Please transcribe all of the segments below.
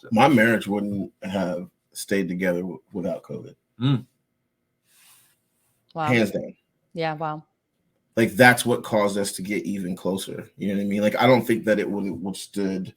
So. My marriage wouldn't have stayed together without COVID. Wow. Hands down. Yeah. Wow. Like that's what caused us to get even closer. You know what I mean? Like I don't think that it would have withstood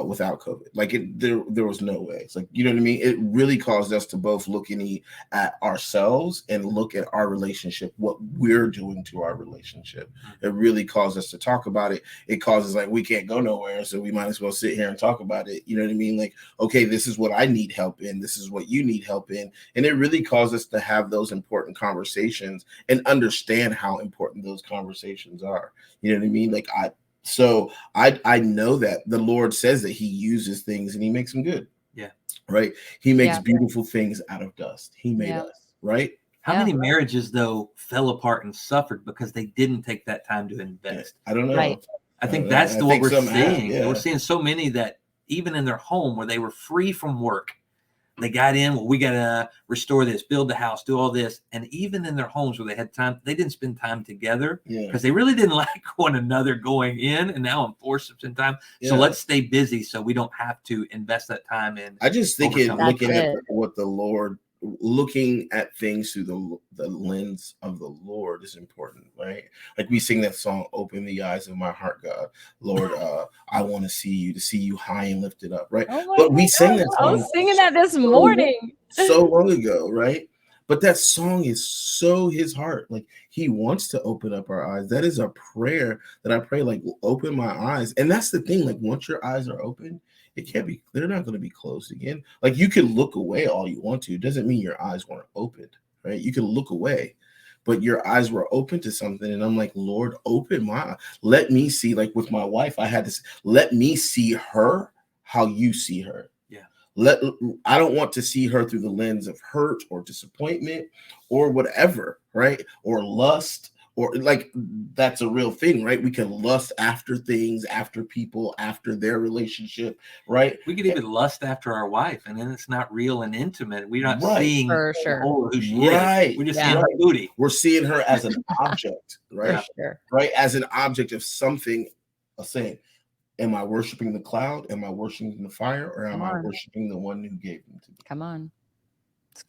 without COVID. Like there was no way. It's like, you know what I mean? It really caused us to both look at ourselves and look at our relationship, what we're doing to our relationship. It really caused us to talk about it. It causes like, we can't go nowhere. So we might as well sit here and talk about it. You know what I mean? Like, okay, this is what I need help in. This is what you need help in. And it really caused us to have those important conversations and understand how important those conversations are. You know what I mean? Like I know that the Lord says that he uses things and he makes them good. Yeah. Right. He makes beautiful things out of dust. He made us. Right. How many marriages, though, fell apart and suffered because they didn't take that time to invest? I don't know. Right. I think that's what we're seeing. We're seeing so many that even in their home where they were free from work, they got in, well, we got to restore this, build the house, do all this. And even in their homes where they had time, they didn't spend time together because they really didn't like one another going in. And now I'm forced to spend time. Yeah. So let's stay busy so we don't have to invest that time in. I just think looking at what the Lord, looking at things through the lens of the Lord is important, right? Like we sing that song, "Open the eyes of my heart, God, Lord, I want to see you high and lifted up," right? But we sing that song. I was singing that this morning, so long ago, right? But that song is so his heart. Like he wants to open up our eyes. That is a prayer that I pray, like, open my eyes. And that's the thing, like once your eyes are open, they're not going to be closed again. Like you can look away all you want to. It doesn't mean your eyes weren't opened, right? You can look away, but your eyes were open to something. And I'm like, Lord, open my eyes. Let me see, like with my wife, I had this, let me see her how you see her. Yeah. I don't want to see her through the lens of hurt or disappointment or whatever, right? Or lust. Or like that's a real thing, right? We can lust after things, after people, after their relationship, right? We could even lust after our wife, and then it's not real and intimate. We're not seeing who she is. We're just seeing her booty. We're seeing her as an object, right? Right, as an object of something. Saying, am I worshiping the cloud? Am I worshiping the fire? Or am I worshiping the one who gave them to me? Come on.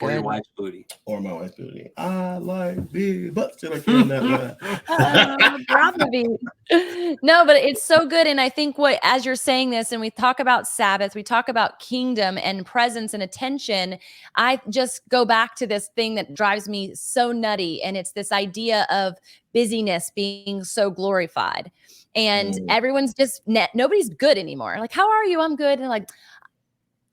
Or your wife's booty. Or my wife's booty. I like big butts. I can't No, but it's so good. And I think as you're saying this, and we talk about Sabbath, we talk about kingdom and presence and attention, I just go back to this thing that drives me so nutty. And it's this idea of busyness being so glorified. And everyone's just, nobody's good anymore. Like, how are you? I'm good. And like,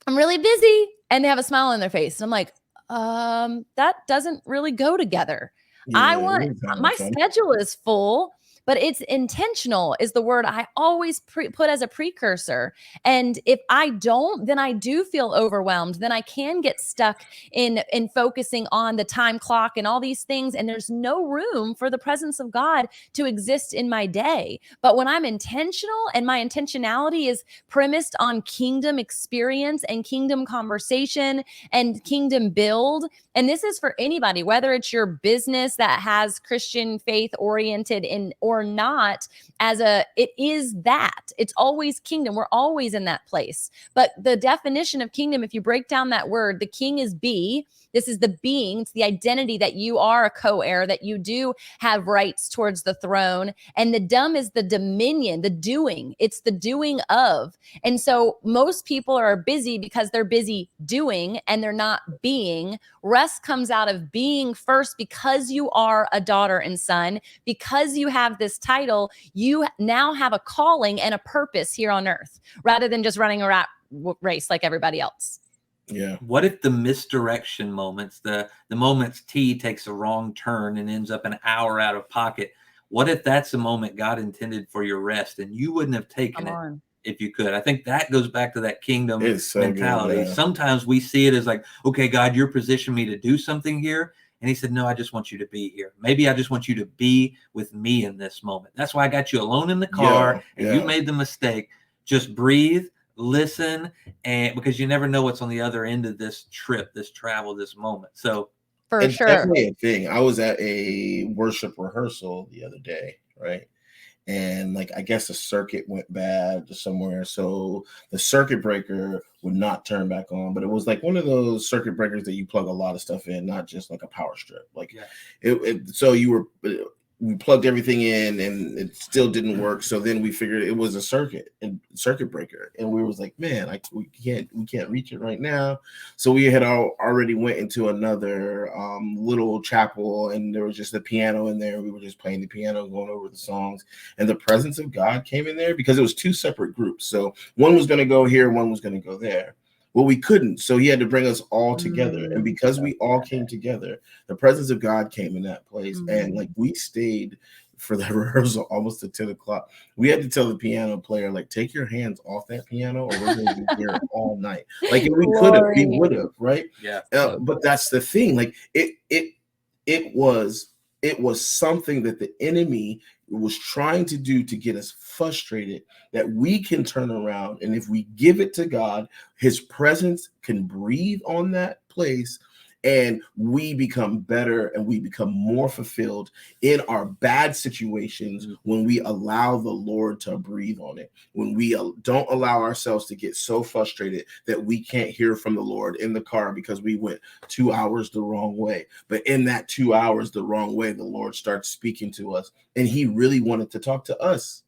I'm really busy. And they have a smile on their face. And I'm like, that doesn't really go together. Yeah, my schedule is full, but it's intentional is the word I always put as a precursor. And if I don't, then I do feel overwhelmed. Then I can get stuck in focusing on the time clock and all these things. And there's no room for the presence of God to exist in my day. But when I'm intentional and my intentionality is premised on kingdom experience and kingdom conversation and kingdom build, and this is for anybody, whether it's your business that has Christian faith oriented in or not, it is that. It's always kingdom. We're always in that place. But the definition of kingdom, if you break down that word, the king is be. This is the being. It's the identity that you are a co-heir, that you do have rights towards the throne. And the dumb is the dominion, the doing. It's the doing of. And so most people are busy because they're busy doing and they're not being. Rest comes out of being first because you are a daughter and son, because you have this title, you now have a calling and a purpose here on earth rather than just running a rat race like everybody else. Yeah. What if the misdirection moments, the moments T takes a wrong turn and ends up an hour out of pocket? What if that's the moment God intended for your rest and you wouldn't have taken it if you could? I think that goes back to that kingdom mentality. Good, yeah. Sometimes we see it as like, okay, God, you're positioning me to do something here. And he said, no, I just want you to be here. Maybe I just want you to be with me in this moment. That's why I got you alone in the car and you made the mistake. Just breathe. Listen, and because you never know what's on the other end of this trip, this travel, this moment. So it's definitely a thing. I was at a worship rehearsal the other day, right? and like I guess the circuit went bad somewhere, so the circuit breaker would not turn back on. But it was like one of those circuit breakers that you plug a lot of stuff in, not just like a power strip. Like so we plugged everything in and it still didn't work. So then we figured it was a circuit breaker, and we was like, man, we can't reach it right now. So we had already went into another little chapel, and there was just a piano in there. We were just playing the piano, going over the songs, and the presence of God came in there because it was two separate groups. So one was going to go here, one was going to go there. Well, we couldn't, so he had to bring us all together. And because we all came together, the presence of God came in that place. And like we stayed for the rehearsal almost to 10 o'clock. We had to tell the piano player, like, take your hands off that piano or we're going to be here all night. Like, if we could have, we would have, right? Yeah. But that's the thing. Like it was something that the enemy was trying to do to get us frustrated, that we can turn around, and if we give it to God, his presence can breathe on that place, and we become better and we become more fulfilled in our bad situations when we allow the Lord to breathe on it, when we don't allow ourselves to get so frustrated that we can't hear from the Lord in the car because we went 2 hours the wrong way. But in that 2 hours the wrong way, the Lord starts speaking to us, and he really wanted to talk to us.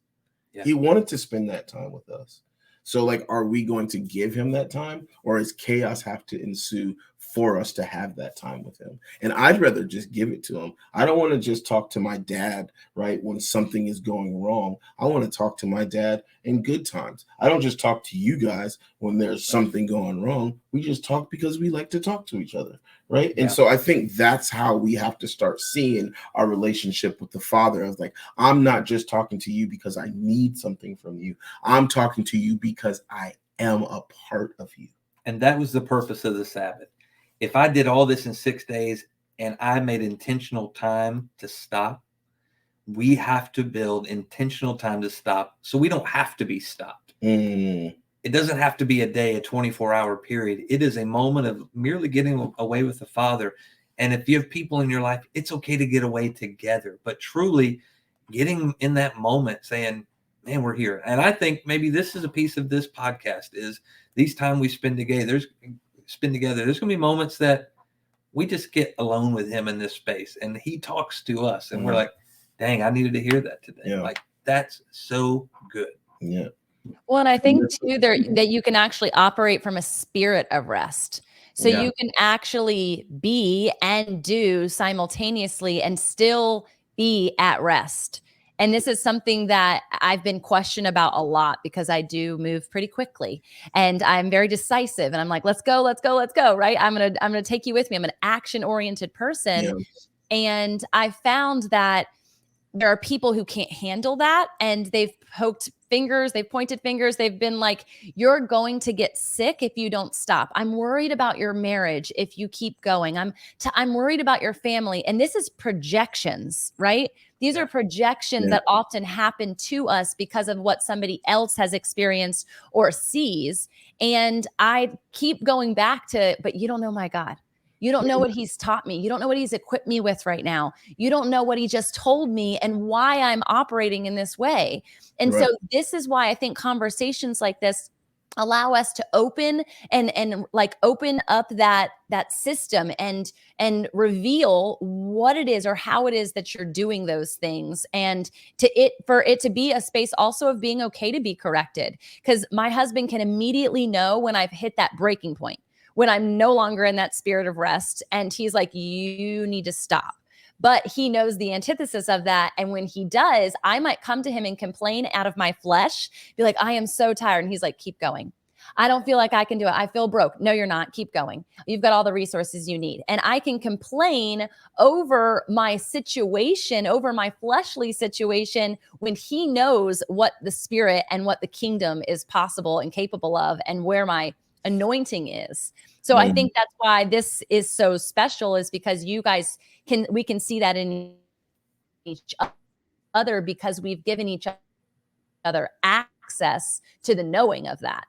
Yeah. He wanted to spend that time with us. So like, are we going to give him that time, or does chaos have to ensue for us to have that time with him? And I'd rather just give it to him. I don't want to just talk to my dad, right, when something is going wrong. I want to talk to my dad in good times. I don't just talk to you guys when there's something going wrong. We just talk because we like to talk to each other, right? Yeah. And so I think that's how we have to start seeing our relationship with the Father as like, I'm not just talking to you because I need something from you. I'm talking to you because I am a part of you. And that was the purpose of the Sabbath. If I did all this in 6 days and I made intentional time to stop, we have to build intentional time to stop so we don't have to be stopped. It doesn't have to be a day, a 24-hour period. It is a moment of merely getting away with the Father. And if you have people in your life, it's okay to get away together, but truly getting in that moment saying, man, we're here. And I think maybe this is a piece of this podcast is these time we spend together. There's going to be moments that we just get alone with him in this space and he talks to us and we're like, dang, I needed to hear that today. Yeah. Like, that's so good. Yeah. Well, and I think too that you can actually operate from a spirit of rest. So you can actually be and do simultaneously and still be at rest. And this is something that I've been questioned about a lot because I do move pretty quickly and I'm very decisive and I'm like, let's go, right? I'm going to take you with me. I'm an action-oriented person. Yeah. And I found that there are people who can't handle that and they've pointed fingers. They've been like, you're going to get sick if you don't stop. I'm worried about your marriage if you keep going. I'm worried about your family. And this is projections, right? These are projections that often happen to us because of what somebody else has experienced or sees. And I keep going back to, but you don't know my God. You don't know what he's taught me. You don't know what he's equipped me with right now. You don't know what he just told me and why I'm operating in this way. And so this is why I think conversations like this allow us to open and like open up that system and reveal what it is or how it is that you're doing those things, and for it to be a space also of being okay to be corrected, because my husband can immediately know when I've hit that breaking point, when I'm no longer in that spirit of rest. And he's like, you need to stop. But he knows the antithesis of that. And when he does, I might come to him and complain out of my flesh, be like, I am so tired. And he's like, keep going. I don't feel like I can do it. I feel broke. No, you're not. Keep going. You've got all the resources you need. And I can complain over my situation, over my fleshly situation, when he knows what the spirit and what the kingdom is possible and capable of and where my anointing is. So I think that's why this is so special, is because you guys we can see that in each other because we've given each other access to the knowing of that.